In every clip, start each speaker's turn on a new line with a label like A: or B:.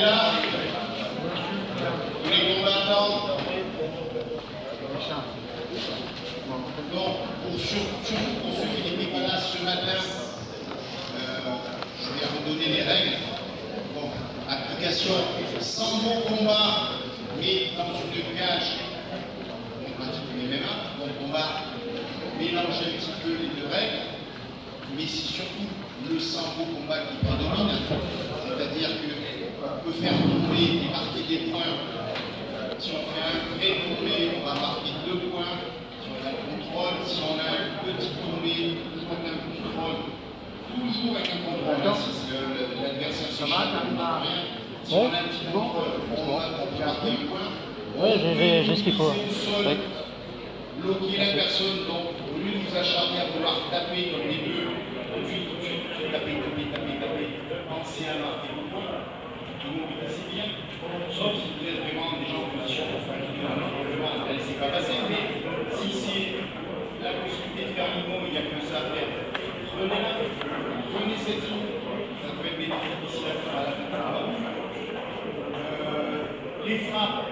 A: là, tous les combattants. Donc, surtout pour ceux qui n'étaient pas là ce matin, je vais redonner les règles. Donc, application sans bon combat, mais dans une cage, on pratique le MMA, donc on va mélanger un petit peu les deux règles, mais c'est surtout le sambo combat qui prédomine, c'est-à-dire qu'on peut faire tomber et marquer des points. Si on fait un vrai tombé, on va marquer 2 points. Si on a un contrôle, si on a un petit tombé, toujours avec un contrôle, toujours avec un contrôle. Si l'adversaire se charge, on ne marque rien. Si on a un petit contrôle, on va marquer un point.
B: Oui, j'ai ce qu'il faut.
A: Bloquer la personne, donc au lieu de vous acharner à vouloir taper comme les deux, tout de suite, taper, pensez à marquer vos points. Tout le monde c'est bien, sauf si vous êtes vraiment des gens en position pour faire une vidéo, elle ne s'est pas passée, mais si c'est la possibilité de faire un mot, il n'y a que ça à faire. Prenez-la, prenez cette ligne, ça peut être bénéfique d'ici à la fin de la les frappes,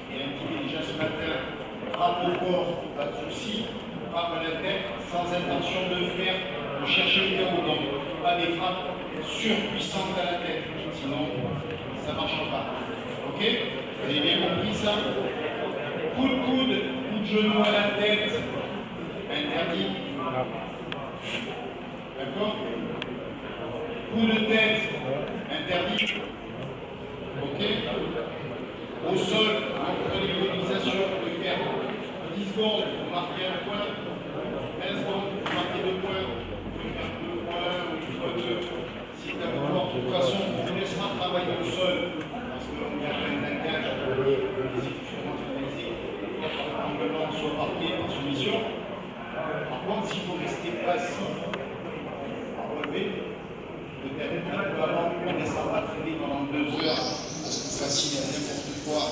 A: et un petit peu déjà ce matin, frappe au corps, pas de souci, frappe à la tête, sans intention de faire, de chercher le terreau, donc pas des frappes surpuissantes à la tête, sinon ça ne marchera pas. Ok? Vous avez bien compris ça? Coup de coude, coup de genou à la tête, interdit. D'accord? Coup de tête, interdit. Ok? Au sol, entre les mobilisations, vous pouvez faire 10 secondes pour marquer un point, 15 secondes pour marquer 2 points, vous pouvez faire 2 points ou 1 fois 2. Si tu as besoin, de toute façon, on vous laissera travailler au sol, parce qu'on y a plein d'attaques, les exécutions centralisées, l'engagement soit marqué par soumission. Par contre, si vous restez passif à relever, peut-être un peu avant, on ne laissera pas traîner pendant 2 heures, parce que facile à n'importe quoi,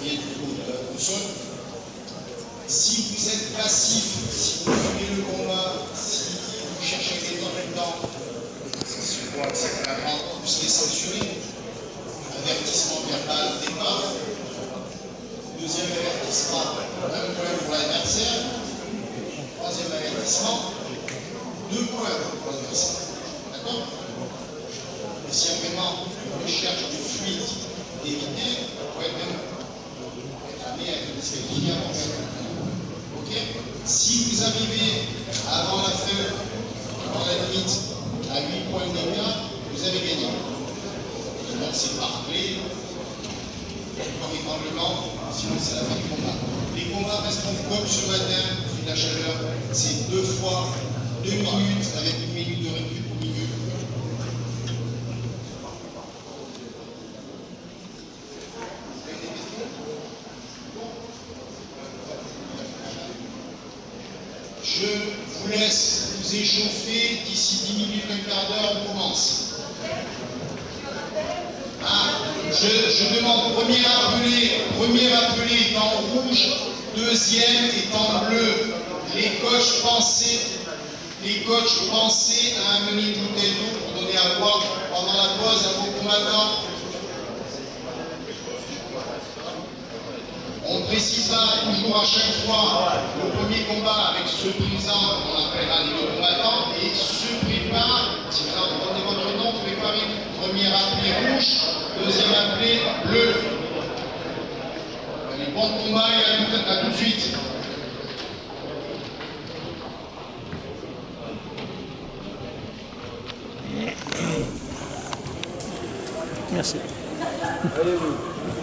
A: et au sol. Si vous êtes passif, si vous suivez le combat, si vous cherchez des temps en temps, c'est quoi, c'est flagrant, vous serez censuré. Avertissement verbal, départ. Deuxième avertissement, un point pour l'adversaire. Troisième avertissement, 2 points pour l'adversaire. D'accord? Et s'il y a vraiment une recherche de fuite d'éviter, vous pouvez même être amené à être disqualifié avant ça. Ok? Si vous arrivez avant la fin, avant la limite, à 8 points d'écart, vous avez gagné. Donc c'est par clé, comme étranglement, sinon c'est la fin du combat. Les combats resteront comme ce matin, vu la chaleur, c'est 2 fois 2 minutes avec 1 minute de récup au milieu. Je vous laisse vous échauffer, d'ici 10 minutes, un quart d'heure, on commence. Je demande premier appelé étant rouge, deuxième étant bleu. Les coachs pensez à amener une bouteille d'eau pour donner à boire pendant la pause à vos combattants. On précisera toujours à chaque fois le premier combat avec ceux présents, on appellera les 2 combattants, et ceux préparent, si vous entendez votre nom, préparez premier appelé rouge, deuxième appelé bleu. Allez, bon combat et à tout de suite.
B: Merci.
C: Allez-y.